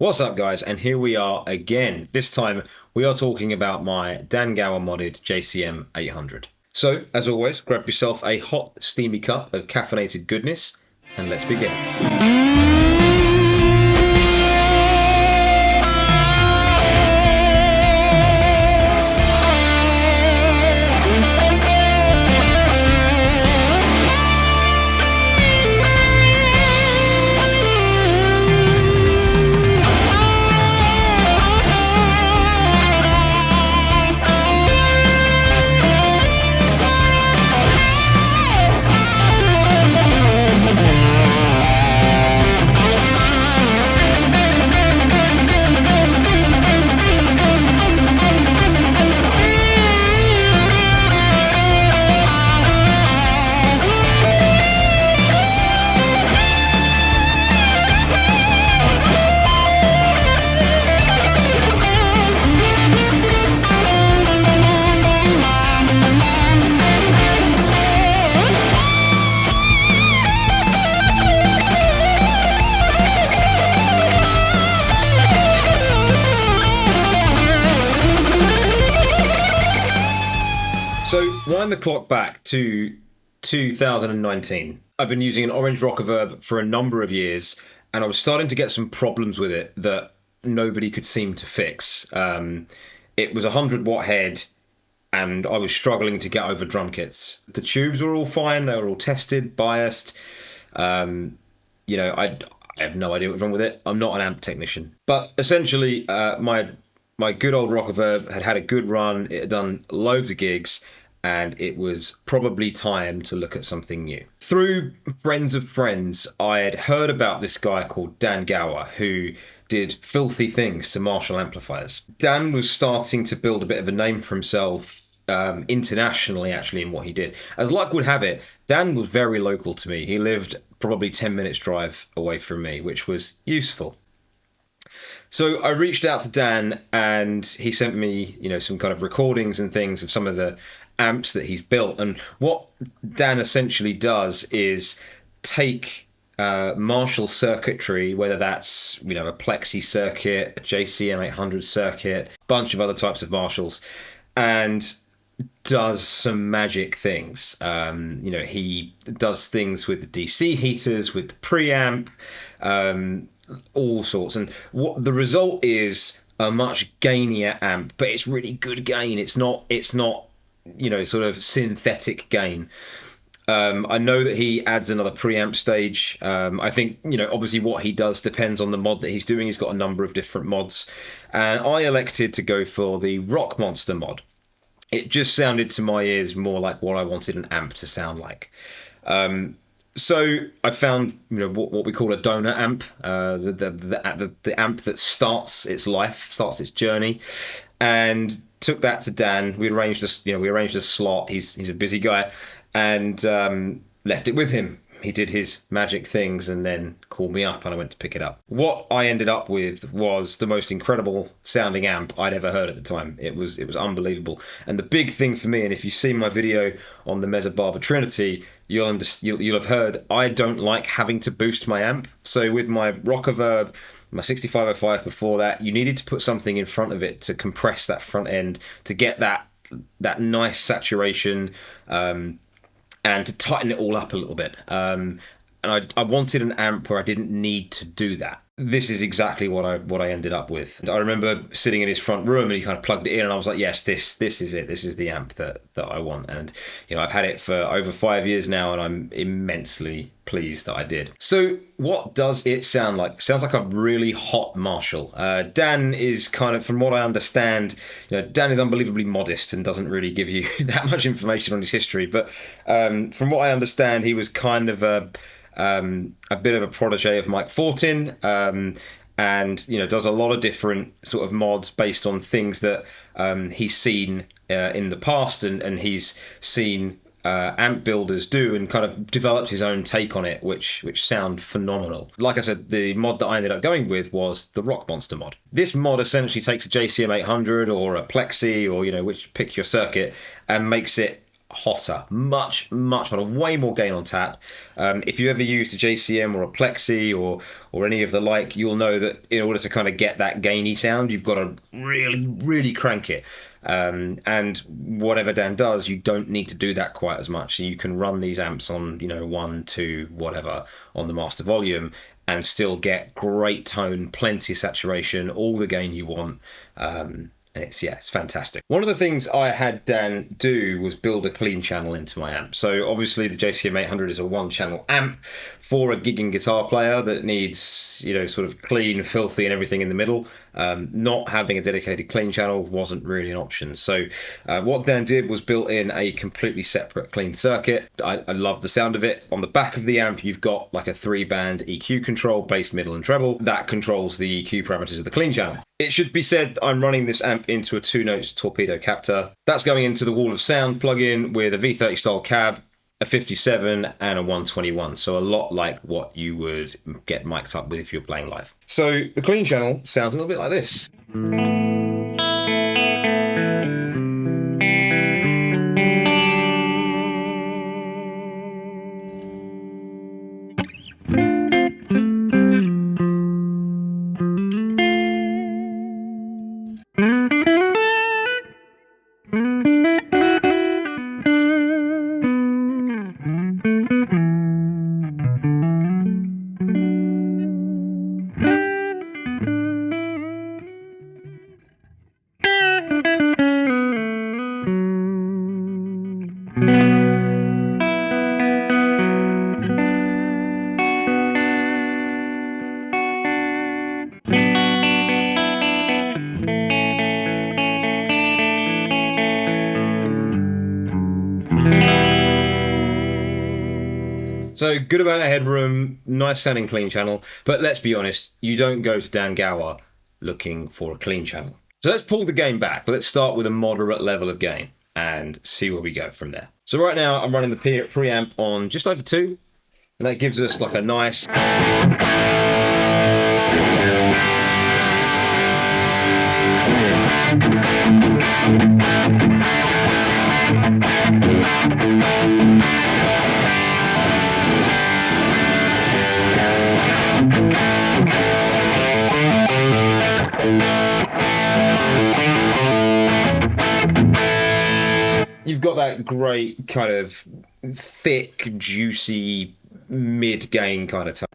What's up, guys? And here we are again. This time we are talking about my Dan Gower modded JCM 800. So, as always, grab yourself a hot, steamy cup of caffeinated goodness and let's begin. So, wind the clock back to 2019. I've been using an orange Rockmonster for a number of years, and I was starting to get some problems with it that nobody could seem to fix. It was a 100-watt head, and I was struggling to get over drum kits. The tubes were all fine, they were all tested, biased. I have no idea what was wrong with it. I'm not an amp technician. But essentially, my good old Rockmonster had a good run. It had done loads of gigs, and it was probably time to look at something new. Through friends of friends, I had heard about this guy called Dan Gower, who did filthy things to Marshall amplifiers. Dan was starting to build a bit of a name for himself internationally, actually, in what he did. As luck would have it, Dan was very local to me. He lived probably 10 minutes drive away from me, which was useful. So I reached out to Dan, and he sent me, some kind of recordings and things of some of the amps that he's built. And what Dan essentially does is take Marshall circuitry, whether that's, a Plexi circuit, a JCM 800 circuit, a bunch of other types of Marshalls, and does some magic things. He does things with the DC heaters, with the preamp, all sorts. And what the result is a much gainier amp, but it's really good gain. It's not sort of synthetic gain. I know that he adds another preamp stage. I think, obviously what he does depends on the mod that he's doing. He's got a number of different mods. And I elected to go for the Rockmonster mod. It just sounded to my ears more like what I wanted an amp to sound like. So I found, what we call a donor amp, the amp that starts its life, starts its journey, and took that to Dan. We arranged a slot. He's a busy guy, and left it with him. He did his magic things and then called me up, and I went to pick it up. What I ended up with was the most incredible sounding amp I'd ever heard at the time. It was unbelievable. And the big thing for me, and if you've seen my video on the Mesa Barber Trinity, you'll have heard I don't like having to boost my amp. So with my Rockmonster, my 6505 before that, you needed to put something in front of it to compress that front end, to get that nice saturation, and to tighten it all up a little bit. And I wanted an amp where I didn't need to do that. This is exactly what I ended up with. I remember sitting in his front room, and he kind of plugged it in, and I was like, yes, this is it. This is the amp that I want. And I've had it for over 5 years now, and I'm immensely pleased that I did. So what does it sound like? It sounds like a really hot Marshall. Dan is kind of, from what I understand, Dan is unbelievably modest and doesn't really give you that much information on his history. But from what I understand, he was kind of a bit of a protege of Mike Fortin, and does a lot of different sort of mods based on things that he's seen in the past, and he's seen amp builders do, and kind of developed his own take on it, which sound phenomenal. Like I said, the mod that I ended up going with was the Rockmonster mod. This mod essentially takes a JCM 800 or a Plexi, or which pick your circuit, and makes it hotter, much hotter, way more gain on tap. If you ever used a JCM or a Plexi or any of the like, you'll know that in order to kind of get that gainy sound, you've got to really crank it. And whatever Dan does, you don't need to do that quite as much. So you can run these amps on, 1, 2, whatever on the master volume and still get great tone, plenty of saturation, all the gain you want. And it's fantastic. One of the things I had Dan do was build a clean channel into my amp. So obviously the JCM 800 is a 1-channel amp for a gigging guitar player that needs, sort of clean, filthy and everything in the middle. Not having a dedicated clean channel wasn't really an option. So what Dan did was built in a completely separate clean circuit. I love the sound of it. On the back of the amp, you've got like a 3-band EQ control, bass, middle and treble. That controls the EQ parameters of the clean channel. It should be said I'm running this amp into a 2-note torpedo captor. That's going into the Wall of Sound plugin with a V30 style cab, a 57 and a 121. So a lot like what you would get mic'd up with if you're playing live. So the clean channel sounds a little bit like this. So good amount of headroom, nice sounding clean channel, but let's be honest, you don't go to Dan Gower looking for a clean channel. So let's pull the gain back. Let's start with a moderate level of gain and see where we go from there. So right now I'm running the preamp on just over 2, and that gives us like a nice... You've got that great kind of thick, juicy, mid-gain kind of tone.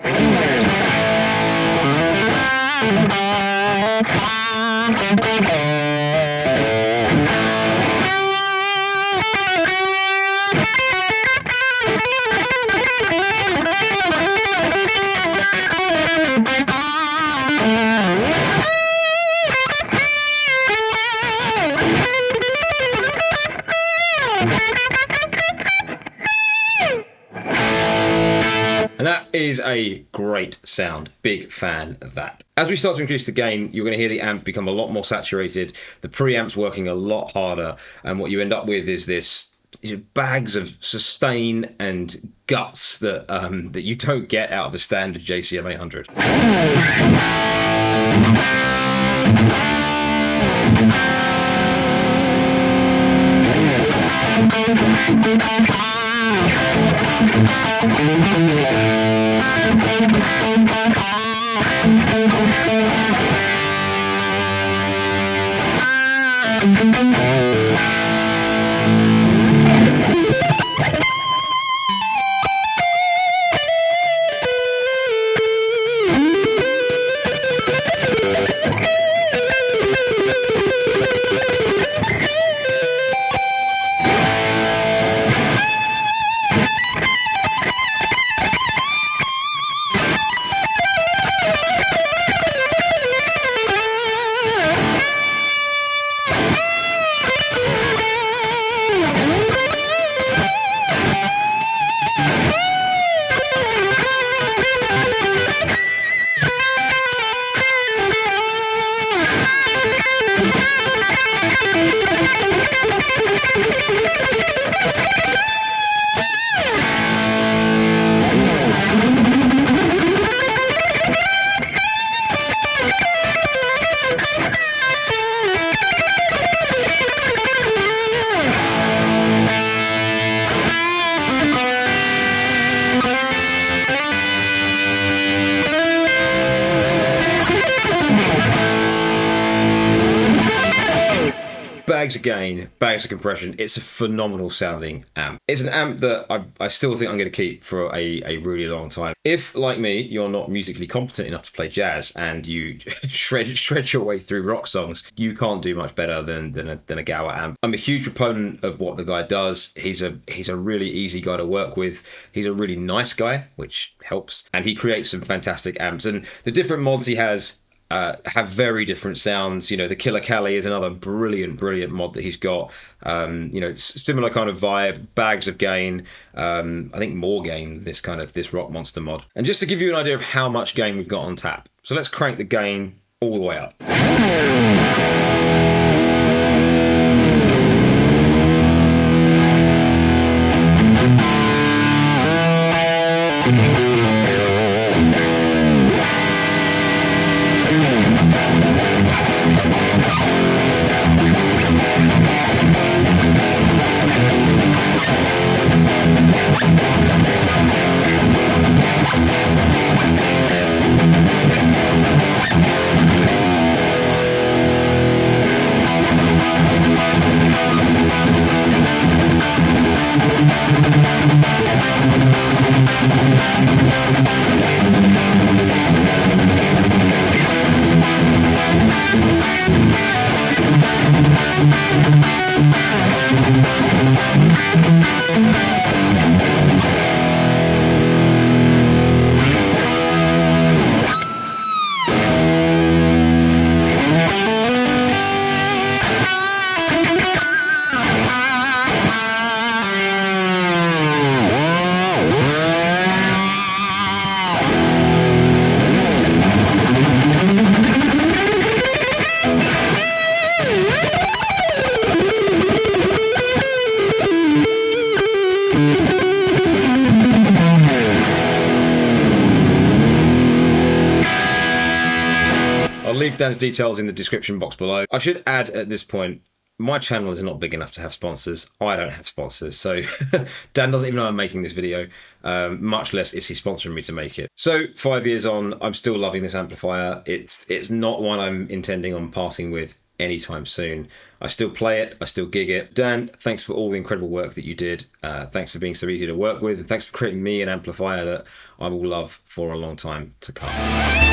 And that is a great sound. Big fan of that. As we start to increase the gain, you're going to hear the amp become a lot more saturated. The preamp's working a lot harder. And what you end up with is this bags of sustain and guts that that you don't get out of a standard JCM 800. bags of gain, bags of compression. It's a phenomenal sounding amp. It's an amp that I still think I'm going to keep for a really long time. If, like me, you're not musically competent enough to play jazz and you shred your way through rock songs, you can't do much better than a Gower amp. I'm a huge proponent of what the guy does. He's a really easy guy to work with. He's a really nice guy, which helps. And he creates some fantastic amps. And the different mods he has have very different sounds. You know, the Killer Cali is another brilliant mod that he's got. You know, similar kind of vibe, bags of gain. I think more gain, this Rockmonster mod. And just to give you an idea of how much gain we've got on tap. So let's crank the gain all the way up. I'll leave Dan's details in the description box below. I should add at this point, my channel is not big enough to have sponsors. I don't have sponsors, so Dan doesn't even know I'm making this video, much less is he sponsoring me to make it. So 5 years on, I'm still loving this amplifier. It's not one I'm intending on parting with anytime soon. I still play it, I still gig it. Dan, thanks for all the incredible work that you did. Thanks for being so easy to work with, and thanks for creating me an amplifier that I will love for a long time to come.